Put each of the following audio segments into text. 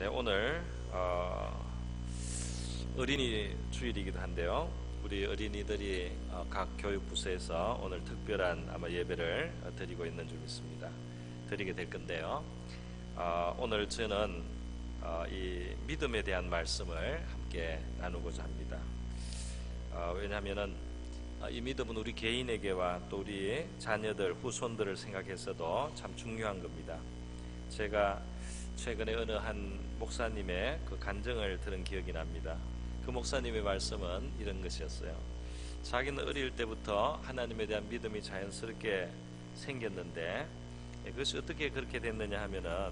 네, 오늘 어린이 주일이기도 한데요. 우리 어린이들이 각 교육부서에서 오늘 특별한 아마 예배를 드리고 있는 줄 믿습니다. 드리게 될 건데요. 오늘 저는 이 믿음에 대한 말씀을 함께 나누고자 합니다. 왜냐하면은 이 믿음은 우리 개인에게와 또 우리 자녀들, 후손들을 생각해서도 참 중요한 겁니다. 제가 최근에 어느 한 목사님의 그 간증을 들은 기억이 납니다. 그 목사님의 말씀은 이런 것이었어요. 자기는 어릴 때부터 하나님에 대한 믿음이 자연스럽게 생겼는데 그것이 어떻게 그렇게 됐느냐 하면은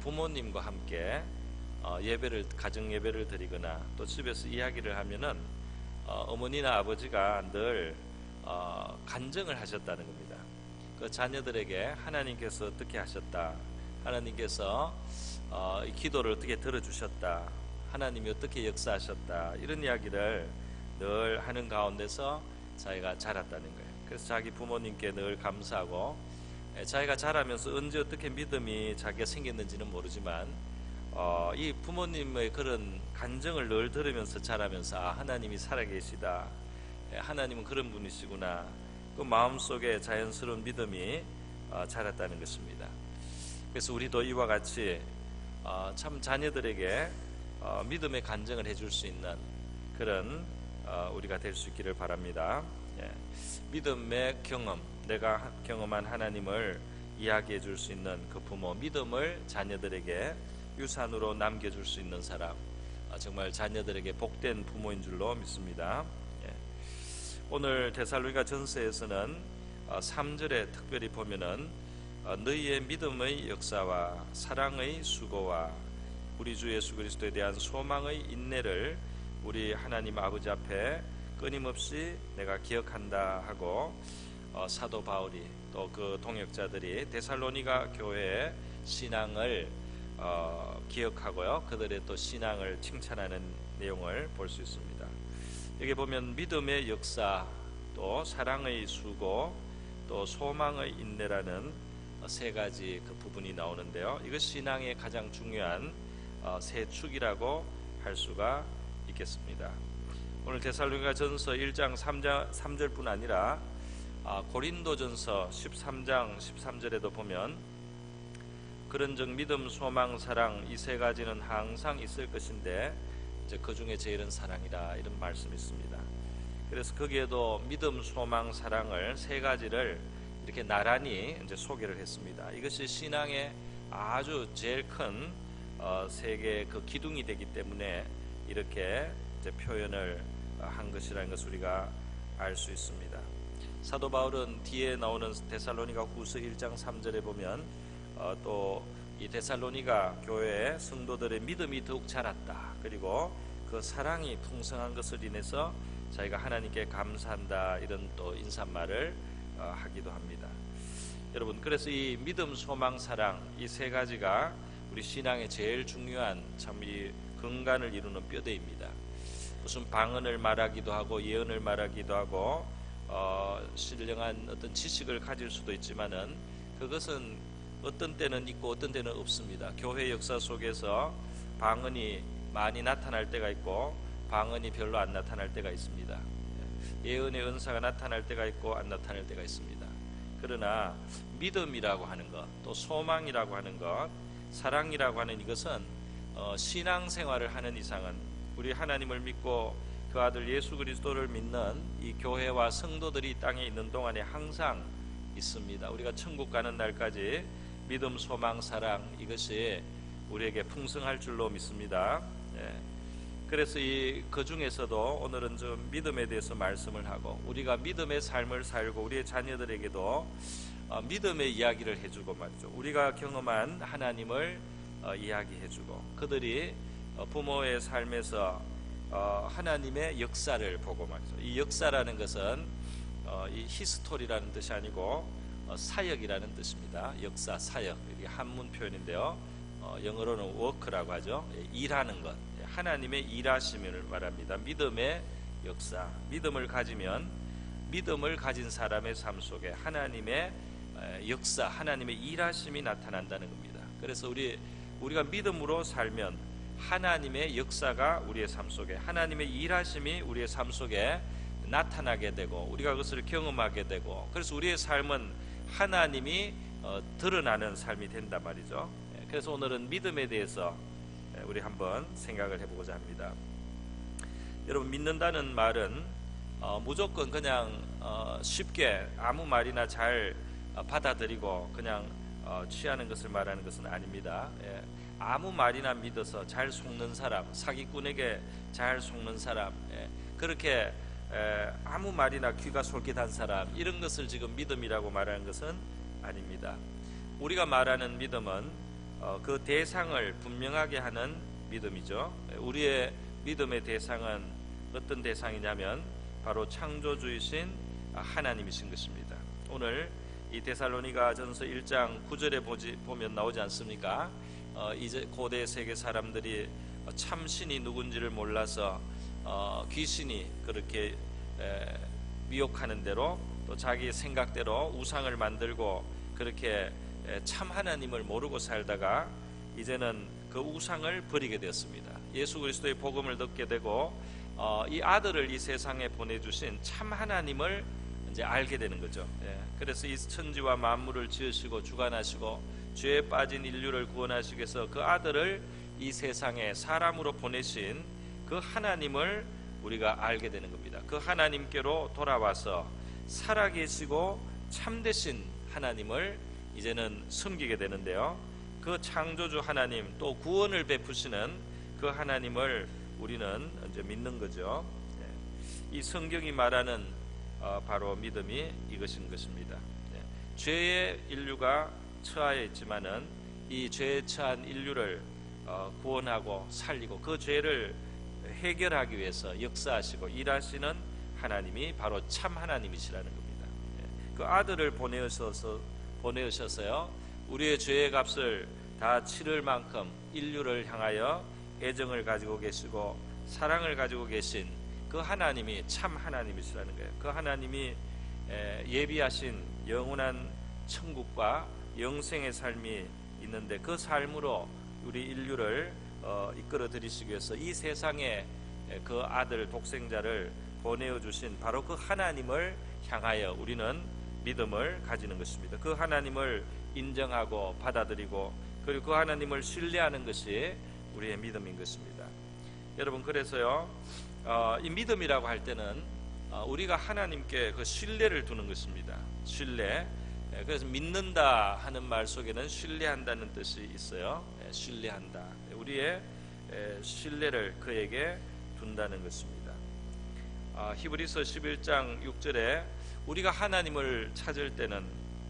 부모님과 함께 가정 예배를 드리거나 또 집에서 이야기를 하면은 어머니나 아버지가 늘 간증을 하셨다는 겁니다. 그 자녀들에게 하나님께서 어떻게 하셨다, 하나님께서 이 기도를 어떻게 들어주셨다, 하나님이 어떻게 역사하셨다, 이런 이야기를 늘 하는 가운데서 자기가 자랐다는 거예요. 그래서 자기 부모님께 늘 감사하고, 자기가 자라면서 언제 어떻게 믿음이 자기가 생겼는지는 모르지만 이 부모님의 그런 간증을 늘 들으면서 자라면서 하나님이 살아계시다, 하나님은 그런 분이시구나, 그 마음속에 자연스러운 믿음이 자랐다는 것입니다. 그래서 우리도 이와 같이 참 자녀들에게 믿음의 간증을 해줄 수 있는 그런 우리가 될 수 있기를 바랍니다. 믿음의 경험, 내가 경험한 하나님을 이야기해 줄 수 있는 그 부모, 믿음을 자녀들에게 유산으로 남겨줄 수 있는 사람, 정말 자녀들에게 복된 부모인 줄로 믿습니다. 오늘 데살로니가 전서에서는 3절에 특별히 보면은 너희의 믿음의 역사와 사랑의 수고와 우리 주 예수 그리스도에 대한 소망의 인내를 우리 하나님 아버지 앞에 끊임없이 내가 기억한다 하고 사도 바울이 또 그 동역자들이 데살로니가 교회의 신앙을 기억하고요, 그들의 또 신앙을 칭찬하는 내용을 볼 수 있습니다. 여기 보면 믿음의 역사, 또 사랑의 수고, 또 소망의 인내라는 세 가지 그 부분이 나오는데요. 이것 신앙의 가장 중요한 세 축이라고 할 수가 있겠습니다. 오늘 데살로니가 전서 1장 3절뿐 아니라 고린도전서 13장 13절에도 보면 그런즉 믿음, 소망, 사랑 이 세 가지는 항상 있을 것인데 이제 그 중에 제일은 사랑이라, 이런 말씀이 있습니다. 그래서 거기에도 믿음, 소망, 사랑을 세 가지를 이렇게 나란히 이제 소개를 했습니다. 이것이 신앙의 아주 제일 큰 세 개의 그 기둥이 되기 때문에 이렇게 이제 표현을 한 것이라는 것을 우리가 알 수 있습니다. 사도 바울은 뒤에 나오는 데살로니가 후서 1장 3절에 보면 또 이 데살로니가 교회의 성도들의 믿음이 더욱 자랐다, 그리고 그 사랑이 풍성한 것을 인해서 자기가 하나님께 감사한다, 이런 또 인사말을 하기도 합니다. 여러분, 그래서 이 믿음, 소망, 사랑 이 세 가지가 우리 신앙의 제일 중요한 참 이 근간을 이루는 뼈대입니다. 무슨 방언을 말하기도 하고 예언을 말하기도 하고 신령한 어떤 지식을 가질 수도 있지만은 그것은 어떤 때는 있고 어떤 때는 없습니다. 교회 역사 속에서 방언이 많이 나타날 때가 있고 방언이 별로 안 나타날 때가 있습니다. 예언의 은사가 나타날 때가 있고 안 나타날 때가 있습니다. 그러나 믿음이라고 하는 것, 또 소망이라고 하는 것, 사랑이라고 하는 이것은 신앙생활을 하는 이상은, 우리 하나님을 믿고 그 아들 예수 그리스도를 믿는 이 교회와 성도들이 이 땅에 있는 동안에 항상 있습니다. 우리가 천국 가는 날까지 믿음, 소망, 사랑 이것이 우리에게 풍성할 줄로 믿습니다. 그래서 그 중에서도 오늘은 좀 믿음에 대해서 말씀을 하고, 우리가 믿음의 삶을 살고 우리의 자녀들에게도 믿음의 이야기를 해주고 말이죠. 우리가 경험한 하나님을 이야기해주고, 그들이 부모의 삶에서 하나님의 역사를 보고 말이죠. 이 역사라는 것은 이 히스토리라는 뜻이 아니고 사역이라는 뜻입니다. 역사, 사역, 이게 한문 표현인데요. 영어로는 work라고 하죠. 일하는 것, 하나님의 일하심을 말합니다. 믿음의 역사, 믿음을 가지면 믿음을 가진 사람의 삶 속에 하나님의 역사, 하나님의 일하심이 나타난다는 겁니다. 그래서 우리 우리가 믿음으로 살면 하나님의 역사가 우리의 삶 속에, 하나님의 일하심이 우리의 삶 속에 나타나게 되고 우리가 그것을 경험하게 되고, 그래서 우리의 삶은 하나님이 드러나는 삶이 된단 말이죠. 그래서 오늘은 믿음에 대해서 우리 한번 생각을 해보고자 합니다. 여러분, 믿는다는 말은 무조건 그냥 쉽게 아무 말이나 잘 받아들이고 그냥 취하는 것을 말하는 것은 아닙니다. 아무 말이나 믿어서 잘 속는 사람, 사기꾼에게 잘 속는 사람, 그렇게 아무 말이나 귀가 솔깃한 사람, 이런 것을 지금 믿음이라고 말하는 것은 아닙니다. 우리가 말하는 믿음은 그 대상을 분명하게 하는 믿음이죠. 우리의 믿음의 대상은 어떤 대상이냐면 바로 창조주이신 하나님이신 것입니다. 오늘 이 데살로니가전서 1장 9절에 보면 나오지 않습니까? 이제 고대 세계 사람들이 참신이 누군지를 몰라서 귀신이 그렇게 미혹하는 대로, 또 자기 생각대로 우상을 만들고 그렇게 참 하나님을 모르고 살다가 이제는 그 우상을 버리게 되었습니다. 예수 그리스도의 복음을 듣게 되고 이 아들을 이 세상에 보내주신 참 하나님을 이제 알게 되는 거죠. 그래서 이 천지와 만물을 지으시고 주관하시고 죄에 빠진 인류를 구원하시기 위해서 그 아들을 이 세상에 사람으로 보내신 그 하나님을 우리가 알게 되는 겁니다. 그 하나님께로 돌아와서 살아계시고 참되신 하나님을 이제는 섬기게 되는데요. 그 창조주 하나님, 또 구원을 베푸시는 그 하나님을 우리는 이제 믿는 거죠. 이 성경이 말하는 바로 믿음이 이것인 것입니다. 죄의 인류가 처하에 있지만은 이 죄에 처한 인류를 구원하고 살리고 그 죄를 해결하기 위해서 역사하시고 일하시는 하나님이 바로 참 하나님이시라는 겁니다. 그 아들을 보내셔서요, 우리의 죄의 값을 다 치를 만큼 인류를 향하여 애정을 가지고 계시고 사랑을 가지고 계신 그 하나님이 참 하나님이시라는 거예요. 그 하나님이 예비하신 영원한 천국과 영생의 삶이 있는데, 그 삶으로 우리 인류를 이끌어 들이시기 위해서 이 세상에 그 아들 독생자를 보내어 주신 바로 그 하나님을 향하여 우리는 믿음을 가지는 것입니다. 그 하나님을 인정하고 받아들이고 그리고 그 하나님을 신뢰하는 것이 우리의 믿음인 것입니다. 여러분, 그래서요, 이 믿음이라고 할 때는 우리가 하나님께 그 신뢰를 두는 것입니다. 신뢰. 그래서 믿는다 하는 말 속에는 신뢰한다는 뜻이 있어요. 신뢰한다. 우리의 신뢰를 그에게 둔다는 것입니다. 히브리서 11장 6절에 우리가 하나님을 찾을 때는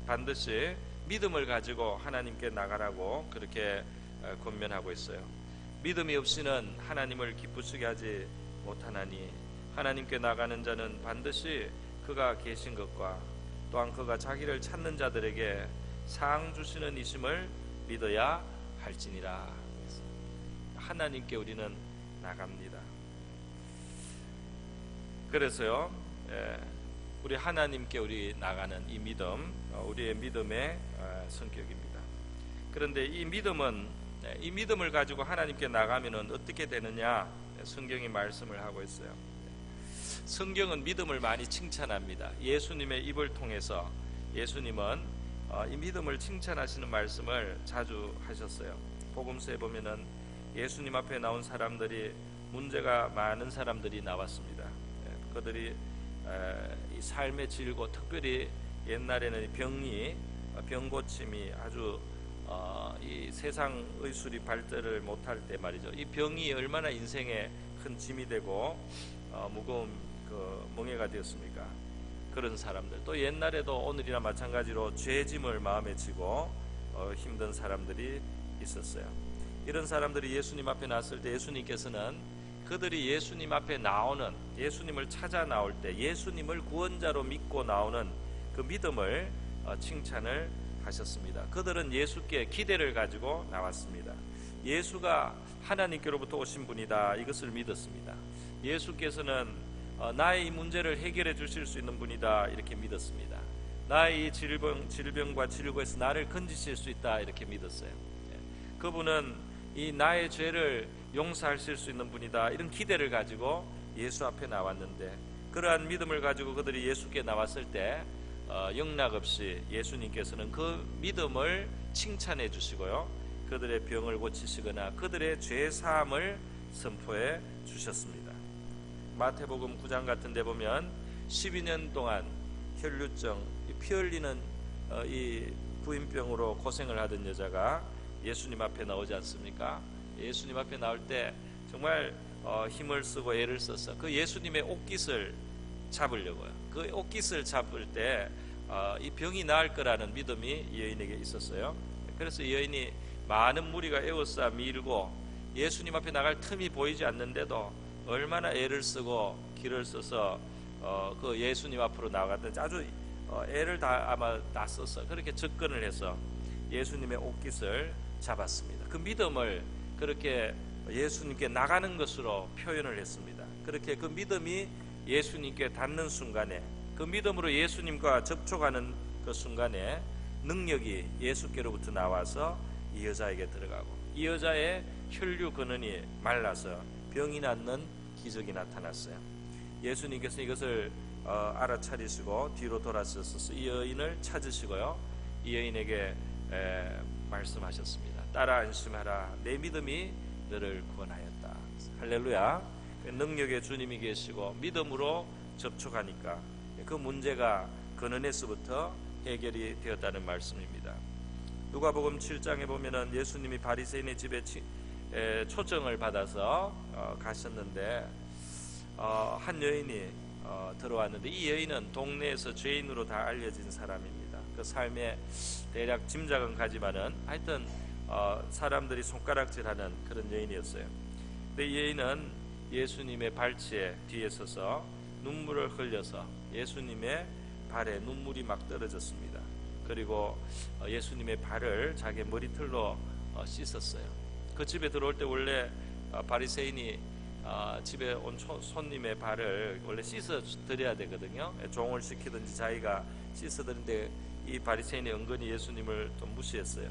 반드시 믿음을 가지고 하나님께 나가라고 그렇게 권면하고 있어요. 믿음이 없이는 하나님을 기쁘시게 하지 못하나니 하나님께 나가는 자는 반드시 그가 계신 것과 또한 그가 자기를 찾는 자들에게 상 주시는 이심을 믿어야 할지니라. 하나님께 우리는 나갑니다. 그래서요, 우리 하나님께 우리 나가는 이 믿음, 우리의 믿음의 성격입니다. 그런데 이 믿음을 가지고 하나님께 나가면은 어떻게 되느냐? 성경이 말씀을 하고 있어요. 성경은 믿음을 많이 칭찬합니다. 예수님의 입을 통해서 예수님은 이 믿음을 칭찬하시는 말씀을 자주 하셨어요. 복음서에 보면은 예수님 앞에 나온 사람들이, 문제가 많은 사람들이 나왔습니다. 그들이 이 삶의 질고, 특별히 옛날에는 병고침이 아주 이 세상 의술이 발달을 못할 때 말이죠. 이 병이 얼마나 인생에 큰 짐이 되고 무거운 그 멍에가 되었습니까? 그런 사람들, 또 옛날에도 오늘이나 마찬가지로 죄짐을 마음에 지고 힘든 사람들이 있었어요. 이런 사람들이 예수님 앞에 나왔을 때 예수님께서는 그들이 예수님 앞에 나오는, 예수님을 찾아 나올 때 예수님을 구원자로 믿고 나오는 그 믿음을 칭찬을 하셨습니다. 그들은 예수께 기대를 가지고 나왔습니다. 예수가 하나님께로부터 오신 분이다, 이것을 믿었습니다. 예수께서는 나의 이 문제를 해결해 주실 수 있는 분이다, 이렇게 믿었습니다. 나의 이 질병과 질고에서 나를 건지실 수 있다, 이렇게 믿었어요. 그분은 이 나의 죄를 용서하실 수 있는 분이다, 이런 기대를 가지고 예수 앞에 나왔는데, 그러한 믿음을 가지고 그들이 예수께 나왔을 때 영락없이 예수님께서는 그 믿음을 칭찬해 주시고요, 그들의 병을 고치시거나 그들의 죄 사함을 선포해 주셨습니다. 마태복음 9장 같은 데 보면 12년 동안 혈류증, 피 흘리는 이 부인병으로 고생을 하던 여자가 예수님 앞에 나오지 않습니까? 예수님 앞에 나올 때 정말 힘을 쓰고 애를 써서 그 예수님의 옷깃을 잡으려고요. 그 옷깃을 잡을 때 이 병이 나을 거라는 믿음이 이 여인에게 있었어요. 그래서 이 여인이 많은 무리가 에워싸 밀고 예수님 앞에 나갈 틈이 보이지 않는데도 얼마나 애를 쓰고 길을 써서 그 예수님 앞으로 나갔든지 아주 애를 다 아마 다 써서 그렇게 접근을 해서 예수님의 옷깃을 잡았습니다. 그 믿음을 그렇게 예수님께 나가는 것으로 표현을 했습니다. 그렇게 그 믿음이 예수님께 닿는 순간에, 그 믿음으로 예수님과 접촉하는 그 순간에 능력이 예수께로부터 나와서 이 여자에게 들어가고, 이 여자의 혈류 근원이 말라서 병이 낫는 기적이 나타났어요. 예수님께서 이것을 알아차리시고 뒤로 돌아서서 이 여인을 찾으시고요, 이 여인에게 말씀하셨습니다. 따라 안심하라, 내 믿음이 너를 구원하였다. 할렐루야. 능력의 주님이 계시고 믿음으로 접촉하니까 그 문제가 근원에서부터 해결이 되었다는 말씀입니다. 누가복음 7장에 보면은 예수님이 바리새인의 집에 초청을 받아서 가셨는데 한 여인이 들어왔는데, 이 여인은 동네에서 죄인으로 다 알려진 사람입니다. 그 삶에 대략 짐작은 가지만은 하여튼 사람들이 손가락질하는 그런 여인이었어요. 근데 이 여인은 예수님의 발치에 뒤에 서서 눈물을 흘려서 예수님의 발에 눈물이 막 떨어졌습니다. 그리고 예수님의 발을 자기 머리털로 씻었어요. 그 집에 들어올 때 원래 바리새인이 집에 온 손님의 발을 원래 씻어 드려야 되거든요. 종을 시키든지 자기가 씻어 드리는데 이 바리새인이 은근히 예수님을 좀 무시했어요.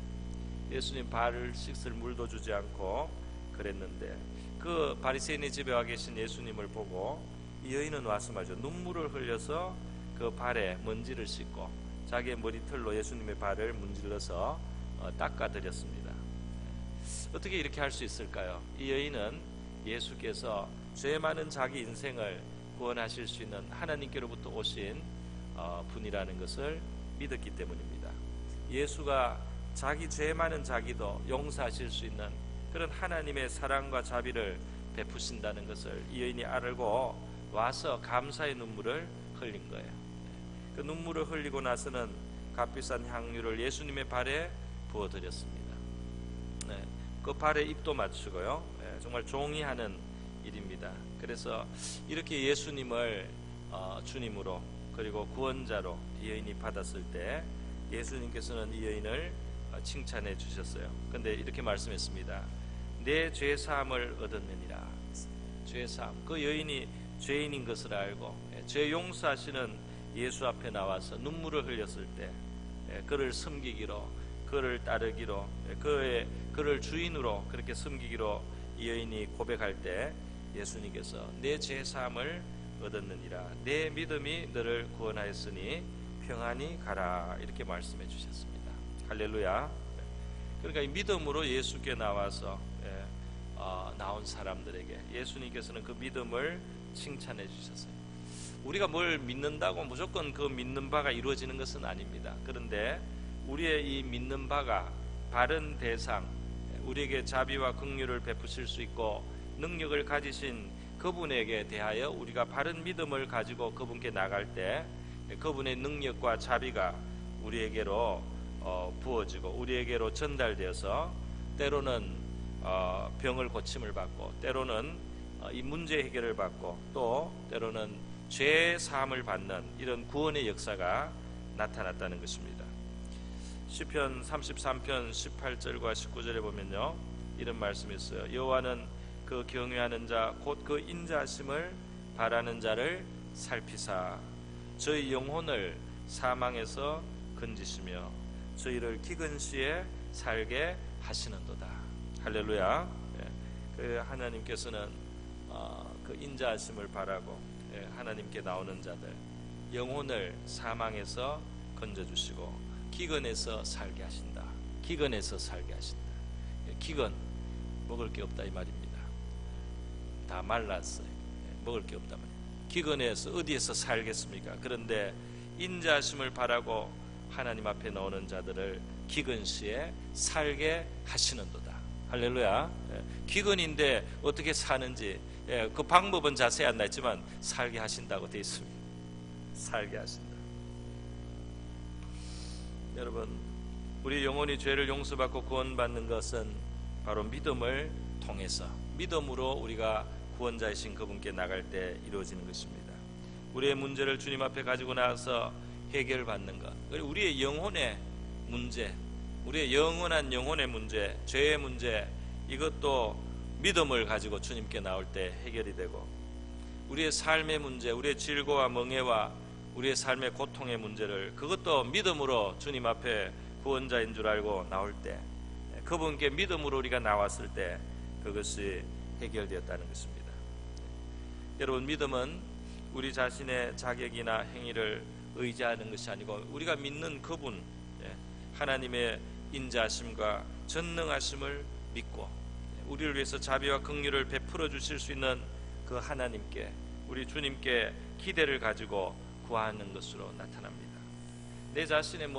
예수님 발을 씻을 물도 주지 않고 그랬는데, 그 바리새인의 집에 와 계신 예수님을 보고 이 여인은 와서 말이죠, 눈물을 흘려서 그 발에 먼지를 씻고 자기의 머리털로 예수님의 발을 문질러서 닦아드렸습니다. 어떻게 이렇게 할 수 있을까요? 이 여인은 예수께서 죄 많은 자기 인생을 구원하실 수 있는 하나님께로부터 오신 분이라는 것을 믿었기 때문입니다. 예수가 자기 죄 많은 자기도 용서하실 수 있는 그런 하나님의 사랑과 자비를 베푸신다는 것을 이 여인이 알고 와서 감사의 눈물을 흘린 거예요. 그 눈물을 흘리고 나서는 값비싼 향유를 예수님의 발에 부어드렸습니다. 그 발에 입도 맞추고요, 정말 종이 하는 일입니다. 그래서 이렇게 예수님을 주님으로 그리고 구원자로 이 여인이 받았을 때 예수님께서는 이 여인을 칭찬해 주셨어요. 그런데 이렇게 말씀했습니다. 내 죄 사함을 얻었느니라. 죄 사함. 그 여인이 죄인인 것을 알고 죄 용서하시는 예수 앞에 나와서 눈물을 흘렸을 때 그를 섬기기로, 그를 따르기로, 그를 주인으로 그렇게 섬기기로 이 여인이 고백할 때 예수님께서 내 죄 사함을 얻었느니라, 내 믿음이 너를 구원하였으니 평안히 가라, 이렇게 말씀해 주셨습니다. 할렐루야. 그러니까 이 믿음으로 예수께 나와서 나온 사람들에게 예수님께서는 그 믿음을 칭찬해 주셨어요. 우리가 뭘 믿는다고 무조건 그 믿는 바가 이루어지는 것은 아닙니다. 그런데 우리의 이 믿는 바가 바른 대상, 우리에게 자비와 긍휼을 베푸실 수 있고 능력을 가지신 그분에게 대하여 우리가 바른 믿음을 가지고 그분께 나갈 때 그분의 능력과 자비가 우리에게로 부어지고 우리에게로 전달되어서 때로는 병을 고침을 받고, 때로는 이 문제 해결을 받고, 또 때로는 죄 사함을 받는 이런 구원의 역사가 나타났다는 것입니다. 시편 33편 18절과 19절에 보면요, 이런 말씀이 있어요. 여호와는 그 경외하는 자 곧 그 인자하심을 바라는 자를 살피사 저희 영혼을 사망에서 건지시며 저희를 기근 시에 살게 하시는도다. 할렐루야. 그 하나님께서는 그 인자하심을 바라고 하나님께 나오는 자들 영혼을 사망에서 건져주시고 기근에서 살게 하신다. 기근에서 살게 하신다. 기근, 먹을 게 없다 이 말입니다. 다 말랐어요. 먹을 게 없다 말이에요. 기근에서 어디에서 살겠습니까? 그런데 인자하심을 바라고 하나님 앞에 나오는 자들을 기근시에 살게 하시는도다. 할렐루야. 기근인데 어떻게 사는지 그 방법은 자세히 안 나있지만 살게 하신다고 되어 있습니다. 살게 하신다. 여러분, 우리 영혼이 죄를 용서받고 구원받는 것은 바로 믿음을 통해서, 믿음으로 우리가 구원자이신 그분께 나갈 때 이루어지는 것입니다. 우리의 문제를 주님 앞에 가지고 나와서 해결받는 것, 우리의 영혼의 문제, 우리의 영원한 영혼의 문제, 죄의 문제, 이것도 믿음을 가지고 주님께 나올 때 해결이 되고, 우리의 삶의 문제, 우리의 질고와 멍해와 우리의 삶의 고통의 문제를 그것도 믿음으로 주님 앞에 구원자인 줄 알고 나올 때, 그분께 믿음으로 우리가 나왔을 때 그것이 해결되었다는 것입니다. 여러분, 믿음은 우리 자신의 자격이나 행위를 의지하는 것이 아니고 우리가 믿는 그분, 하나님의 인자하심과 전능하심을 믿고 우리를 위해서 자비와 긍휼을 베풀어 주실 수 있는 그 하나님께, 우리 주님께 기대를 가지고 구하는 것으로 나타납니다. 내 자신의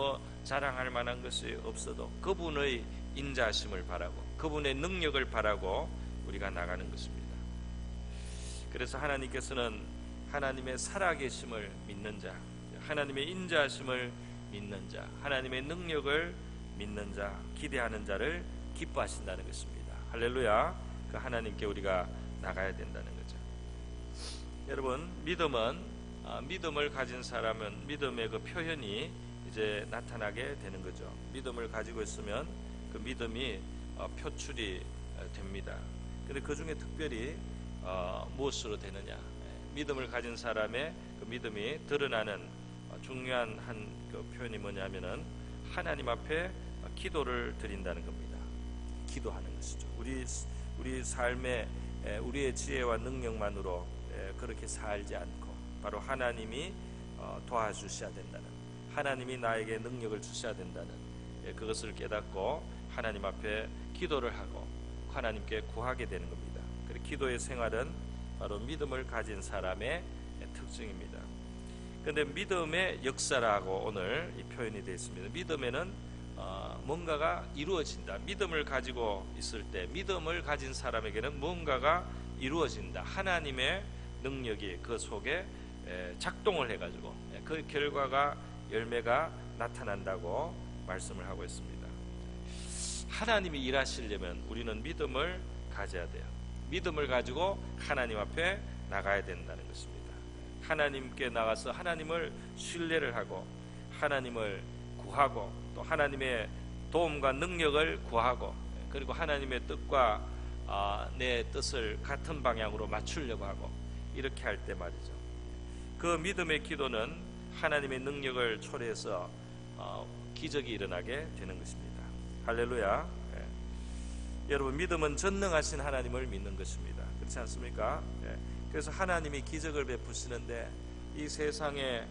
자랑할 만한 것이 없어도 그분의 인자하심을 바라고 그분의 능력을 바라고 우리가 나가는 것입니다. 그래서 하나님께서는 하나님의 살아계심을 믿는 자, 하나님의 인자하심을 믿는 자, 하나님의 능력을 믿는 자, 기대하는 자를 기뻐하신다는 것입니다. 할렐루야. 그 하나님께 우리가 나가야 된다는 거죠. 여러분, 믿음을 가진 사람은 믿음의 그 표현이 이제 나타나게 되는 거죠. 믿음을 가지고 있으면 그 믿음이 표출이 됩니다. 근데 그 중에 특별히 무엇으로 되느냐? 믿음을 가진 사람의 그 믿음이 드러나는 중요한 그 표현이 뭐냐면은 하나님 앞에 기도를 드린다는 겁니다. 기도하는 것이죠. 우리 삶에 우리의 지혜와 능력만으로 그렇게 살지 않고 바로 하나님이 도와주셔야 된다는, 하나님이 나에게 능력을 주셔야 된다는 그것을 깨닫고 하나님 앞에 기도를 하고 하나님께 구하게 되는 겁니다. 그리고 기도의 생활은 바로 믿음을 가진 사람의 특징입니다. 그런데 믿음의 역사라고 오늘 이 표현이 되어 있습니다. 믿음에는 뭔가가 이루어진다. 믿음을 가지고 있을 때 믿음을 가진 사람에게는 뭔가가 이루어진다. 하나님의 능력이 그 속에 작동을 해가지고 그 결과가, 열매가 나타난다고 말씀을 하고 있습니다. 하나님이 일하시려면 우리는 믿음을 가져야 돼요. 믿음을 가지고 하나님 앞에 나가야 된다는 것입니다. 하나님께 나가서 하나님을 신뢰를 하고 하나님을 구하고 또 하나님의 도움과 능력을 구하고, 그리고 하나님의 뜻과 내 뜻을 같은 방향으로 맞추려고 하고, 이렇게 할 때 말이죠. 그 믿음의 기도는 하나님의 능력을 초래해서 기적이 일어나게 되는 것입니다. 할렐루야. 여러분, 믿음은 전능하신 하나님을 믿는 것입니다. 그렇지 않습니까? 그래서 하나님이 기적을 베푸시는데 이 세상에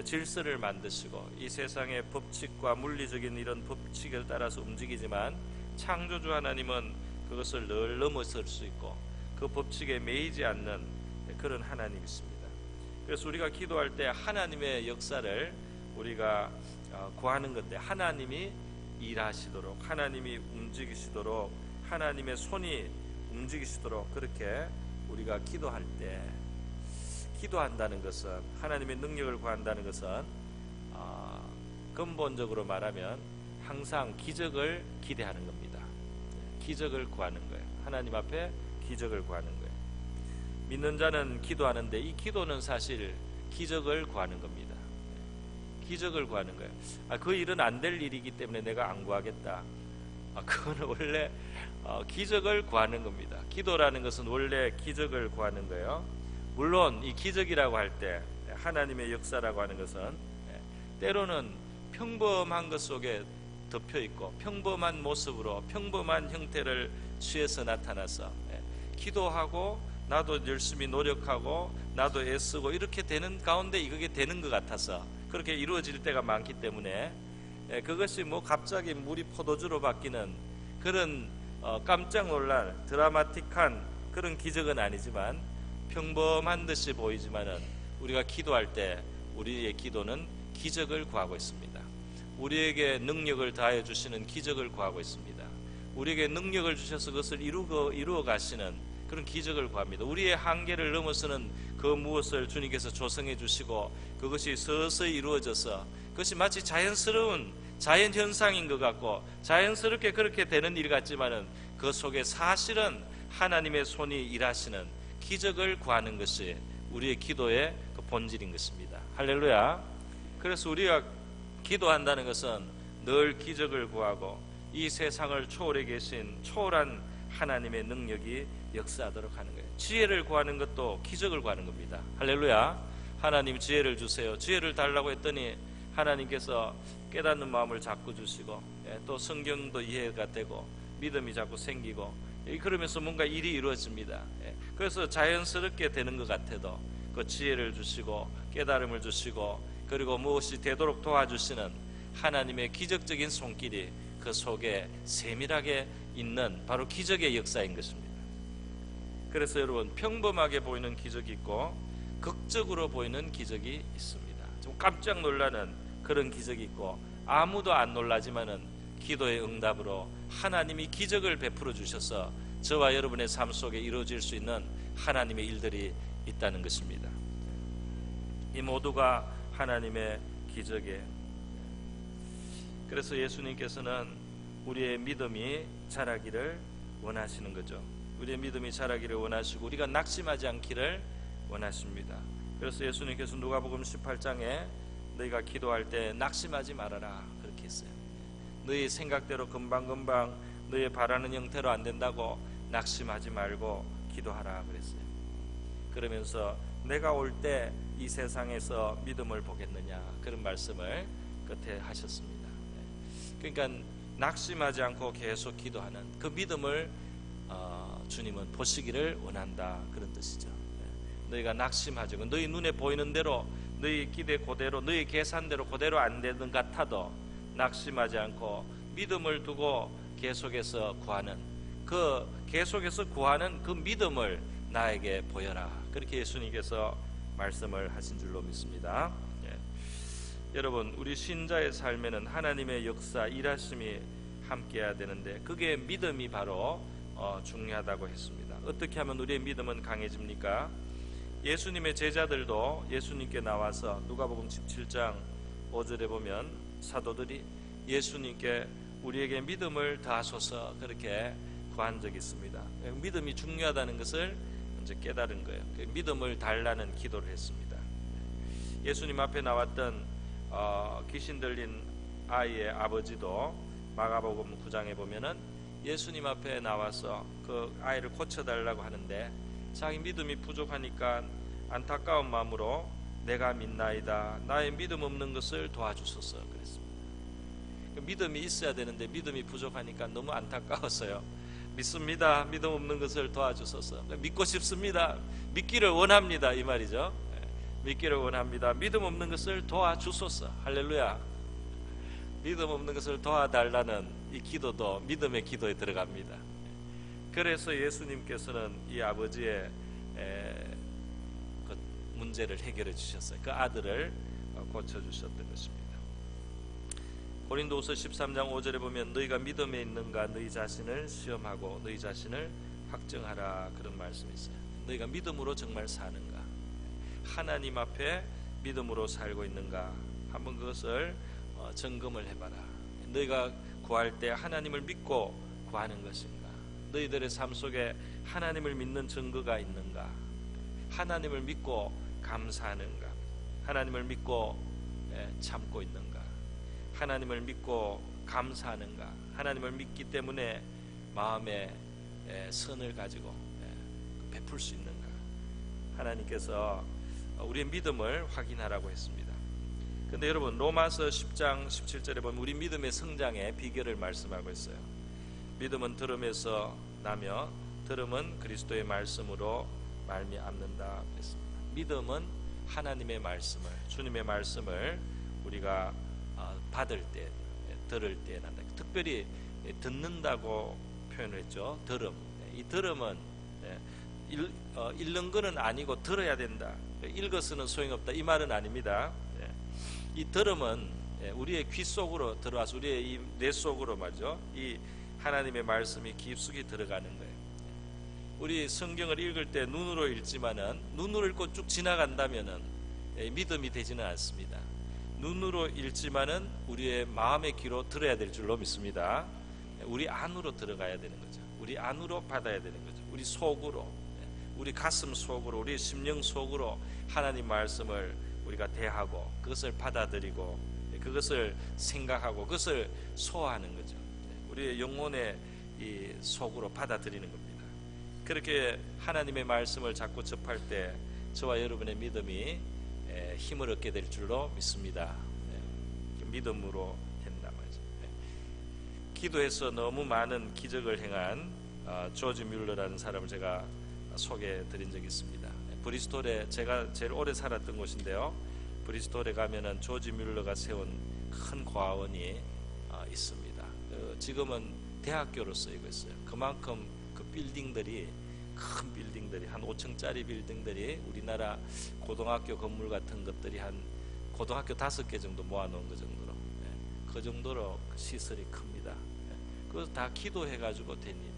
질서를 만드시고 이 세상의 법칙과 물리적인 이런 법칙을 따라서 움직이지만 창조주 하나님은 그것을 늘 넘어설 수 있고 그 법칙에 매이지 않는 그런 하나님이십니다. 그래서 우리가 기도할 때 하나님의 역사를 우리가 구하는 건데, 하나님이 일하시도록, 하나님이 움직이시도록, 하나님의 손이 움직이시도록 그렇게 우리가 기도할 때, 기도한다는 것은, 하나님의 능력을 구한다는 것은 근본적으로 말하면 항상 기적을 기대하는 겁니다. 기적을 구하는 거예요. 하나님 앞에 기적을 구하는 거예요. 믿는 자는 기도하는데 이 기도는 사실 기적을 구하는 겁니다. 기적을 구하는 거예요. 그 일은 안 될 일이기 때문에 내가 안 구하겠다. 그거는 원래 기적을 구하는 겁니다. 기도라는 것은 원래 기적을 구하는 거예요. 물론 이 기적이라고 할 때 하나님의 역사라고 하는 것은 때로는 평범한 것 속에 덮여 있고 평범한 모습으로 평범한 형태를 취해서 나타나서 기도하고 나도 열심히 노력하고 나도 애쓰고 이렇게 되는 가운데 이게 되는 것 같아서 그렇게 이루어질 때가 많기 때문에 그것이 뭐 갑자기 물이 포도주로 바뀌는 그런 깜짝 놀랄 드라마틱한 그런 기적은 아니지만 평범한 듯이 보이지만은 우리가 기도할 때 우리의 기도는 기적을 구하고 있습니다. 우리에게 능력을 다해 주시는 기적을 구하고 있습니다. 우리에게 능력을 주셔서 그것을 이루어 가시는 그런 기적을 구합니다. 우리의 한계를 넘어서는 그 무엇을 주님께서 조성해 주시고 그것이 서서히 이루어져서 그것이 마치 자연스러운 자연 현상인 것 같고 자연스럽게 그렇게 되는 일 같지만은 그 속에 사실은 하나님의 손이 일하시는 기적을 구하는 것이 우리의 기도의 그 본질인 것입니다. 할렐루야. 그래서 우리가 기도한다는 것은 늘 기적을 구하고 이 세상을 초월해 계신 초월한 하나님의 능력이 역사하도록 하는 거예요. 지혜를 구하는 것도 기적을 구하는 겁니다. 할렐루야. 하나님 지혜를 주세요. 지혜를 달라고 했더니 하나님께서 깨닫는 마음을 자꾸 주시고 또 성경도 이해가 되고 믿음이 자꾸 생기고 그러면서 뭔가 일이 이루어집니다. 그래서 자연스럽게 되는 것 같아도 그 지혜를 주시고 깨달음을 주시고 그리고 무엇이 되도록 도와주시는 하나님의 기적적인 손길이 그 속에 세밀하게 있는 바로 기적의 역사인 것입니다. 그래서 여러분 평범하게 보이는 기적이 있고 극적으로 보이는 기적이 있습니다. 좀 깜짝 놀라는 그런 기적이 있고 아무도 안 놀라지만은 기도의 응답으로 하나님이 기적을 베풀어 주셔서 저와 여러분의 삶 속에 이루어질 수 있는 하나님의 일들이 있다는 것입니다. 이 모두가 하나님의 기적이에요. 그래서 예수님께서는 우리의 믿음이 자라기를 원하시는 거죠. 우리의 믿음이 자라기를 원하시고 우리가 낙심하지 않기를 원하십니다. 그래서 예수님께서 누가복음 18장에 너희가 기도할 때 낙심하지 말아라 그렇게 했어요. 너희 생각대로 금방금방 너희 바라는 형태로 안 된다고 낙심하지 말고 기도하라 그랬어요. 그러면서 내가 올 때 이 세상에서 믿음을 보겠느냐 그런 말씀을 끝에 하셨습니다. 그러니까 낙심하지 않고 계속 기도하는 그 믿음을 주님은 보시기를 원한다 그런 뜻이죠. 너희가 낙심하지 않고 너희 눈에 보이는 대로 너희 기대 그대로 너희 계산대로 그대로 안 되는 것 같아도 낙심하지 않고 믿음을 두고 계속해서 구하는 그 계속해서 구하는 그 믿음을 나에게 보여라 그렇게 예수님께서 말씀을 하신 줄로 믿습니다. 여러분 우리 신자의 삶에는 하나님의 역사 일하심이 함께해야 되는데 그게 믿음이 바로 중요하다고 했습니다. 어떻게 하면 우리의 믿음은 강해집니까? 예수님의 제자들도 예수님께 나와서 누가복음 17장 5절에 보면 사도들이 예수님께 우리에게 믿음을 더하소서 그렇게 구한 적이 있습니다. 믿음이 중요하다는 것을 이제 깨달은 거예요. 믿음을 달라는 기도를 했습니다. 예수님 앞에 나왔던 귀신 들린 아이의 아버지도 마가복음 9장에 보면은 예수님 앞에 나와서 그 아이를 고쳐달라고 하는데 자기 믿음이 부족하니까 안타까운 마음으로 내가 믿나이다 나의 믿음 없는 것을 도와주소서 그랬습니다. 믿음이 있어야 되는데 믿음이 부족하니까 너무 안타까웠어요. 믿습니다. 믿음 없는 것을 도와주소서. 믿고 싶습니다. 믿기를 원합니다 이 말이죠. 믿기를 원합니다. 믿음 없는 것을 도와주소서. 할렐루야. 믿음 없는 것을 도와달라는 이 기도도 믿음의 기도에 들어갑니다. 그래서 예수님께서는 이 아버지의 그 문제를 해결해 주셨어요. 그 아들을 고쳐주셨던 것입니다. 고린도후서 13장 5절에 보면 너희가 믿음에 있는가 너희 자신을 시험하고 너희 자신을 확증하라 그런 말씀이 있어요. 너희가 믿음으로 정말 사는가 하나님 앞에 믿음으로 살고 있는가 한번 그것을 점검을 해봐라. 너희가 구할 때 하나님을 믿고 구하는 것인가 너희들의 삶 속에 하나님을 믿는 증거가 있는가 하나님을 믿고 감사하는가 하나님을 믿고 참고 있는가 하나님을 믿고 감사하는가 하나님을 믿기 때문에 마음에 선을 가지고 베풀 수 있는가 하나님께서 우리의 믿음을 확인하라고 했습니다. 근데 여러분 로마서 10장 17절에 보면 우리 믿음의 성장의 비결을 말씀하고 있어요. 믿음은 들음에서 나며 들음은 그리스도의 말씀으로 말미암는다 했습니다. 믿음은 하나님의 말씀을, 주님의 말씀을 우리가 받을 때, 들을 때 난다. 특별히 듣는다고 표현을 했죠. 들음. 이 들음은 읽는 것은 아니고 들어야 된다. 읽어서는 소용없다. 이 말은 아닙니다. 이 들음은 우리의 귀 속으로 들어와서 우리의 이 뇌 속으로 말이죠. 이 하나님의 말씀이 깊숙이 들어가는 거예요. 우리 성경을 읽을 때 눈으로 읽지만은 눈으로 읽고 쭉 지나간다면은 믿음이 되지는 않습니다. 눈으로 읽지만은 우리의 마음의 귀로 들어야 될 줄로 믿습니다. 우리 안으로 들어가야 되는 거죠. 우리 안으로 받아야 되는 거죠. 우리 속으로, 우리 가슴 속으로, 우리 심령 속으로 하나님 말씀을 우리가 대하고 그것을 받아들이고 그것을 생각하고 그것을 소화하는 거죠. 우리의 영혼의 이 속으로 받아들이는 겁니다. 그렇게 하나님의 말씀을 자꾸 접할 때 저와 여러분의 믿음이 힘을 얻게 될 줄로 믿습니다. 믿음으로 된다 말이죠. 기도해서 너무 많은 기적을 행한 조지 뮬러라는 사람을 제가 소개해 드린 적이 있습니다. 브리스톨에 제가 제일 오래 살았던 곳인데요. 브리스톨에 가면은 조지 뮬러가 세운 큰 고아원이 있습니다. 지금은 대학교로 쓰이고 있어요. 그만큼 그 빌딩들이 큰 빌딩들이 한 5층짜리 빌딩들이 우리나라 고등학교 건물 같은 것들이 한 고등학교 5개 정도 모아놓은 그 정도로 그 정도로 시설이 큽니다. 그것도 다 기도해가지고 된 일이에요.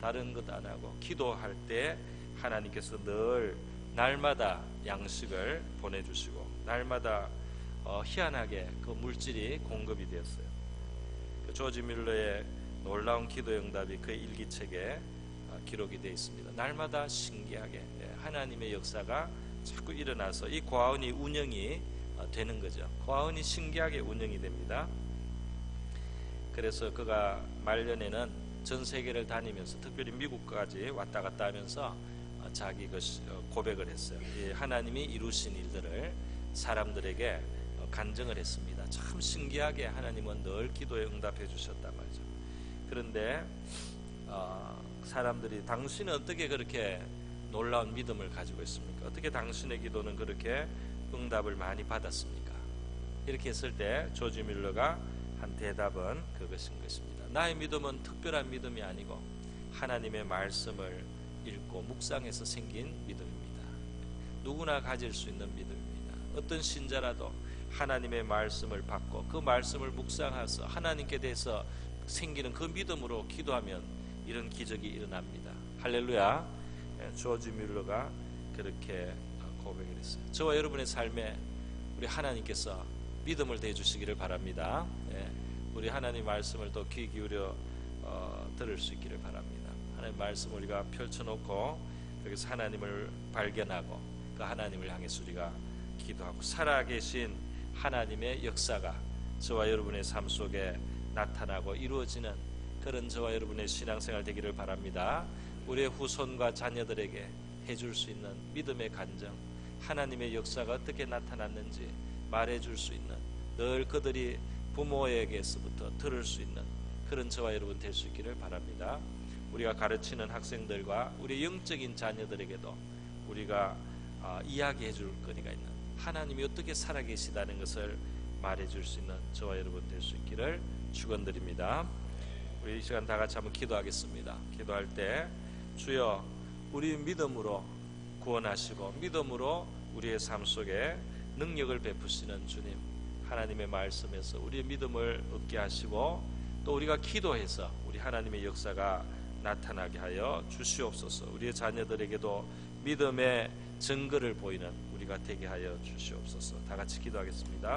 다른 것 안 하고 기도할 때 하나님께서 늘 날마다 양식을 보내주시고 날마다 희한하게 그 물질이 공급이 되었어요. 그 조지 뮬러의 놀라운 기도 응답이 그의 일기책에 기록이 되어 있습니다. 날마다 신기하게 하나님의 역사가 자꾸 일어나서 이 고아원이 운영이 되는 거죠. 고아원이 신기하게 운영이 됩니다. 그래서 그가 말년에는 전 세계를 다니면서 특별히 미국까지 왔다 갔다 하면서 자기 고백을 했어요. 하나님이 이루신 일들을 사람들에게 간증을 했습니다. 참 신기하게 하나님은 늘 기도에 응답해 주셨단 말이죠. 그런데 사람들이 당신은 어떻게 그렇게 놀라운 믿음을 가지고 있습니까? 어떻게 당신의 기도는 그렇게 응답을 많이 받았습니까? 이렇게 했을 때 조지 뮬러가 한 대답은 그것인 것입니다. 나의 믿음은 특별한 믿음이 아니고 하나님의 말씀을 읽고 묵상해서 생긴 믿음입니다. 누구나 가질 수 있는 믿음입니다. 어떤 신자라도 하나님의 말씀을 받고 그 말씀을 묵상해서 하나님께 대해서 생기는 그 믿음으로 기도하면 이런 기적이 일어납니다. 할렐루야. 조지 뮬러가 그렇게 고백을 했어요. 저와 여러분의 삶에 우리 하나님께서 믿음을 대주시기를 바랍니다. 우리 하나님 말씀을 또 귀 기울여 들을 수 있기를 바랍니다. 하나님 말씀 우리가 펼쳐놓고 여기서 하나님을 발견하고 그 하나님을 향해서 우리가 기도하고 살아계신 하나님의 역사가 저와 여러분의 삶 속에 나타나고 이루어지는 그런 저와 여러분의 신앙생활 되기를 바랍니다. 우리의 후손과 자녀들에게 해줄 수 있는 믿음의 간증, 하나님의 역사가 어떻게 나타났는지 말해줄 수 있는 늘 그들이 부모에게서부터 들을 수 있는 그런 저와 여러분 될 수 있기를 바랍니다. 우리가 가르치는 학생들과 우리 영적인 자녀들에게도 우리가 이야기해 줄 거리가 있는 하나님이 어떻게 살아계시다는 것을 말해줄 수 있는 저와 여러분 될 수 있기를 축원드립니다. 우리 이 시간 다 같이 한번 기도하겠습니다. 기도할 때 주여 우리 믿음으로 구원하시고 믿음으로 우리의 삶 속에 능력을 베푸시는 주님, 하나님의 말씀에서 우리의 믿음을 얻게 하시고 또 우리가 기도해서 우리 하나님의 역사가 나타나게 하여 주시옵소서. 우리의 자녀들에게도 믿음의 증거를 보이는 우리가 되게 하여 주시옵소서. 다 같이 기도하겠습니다.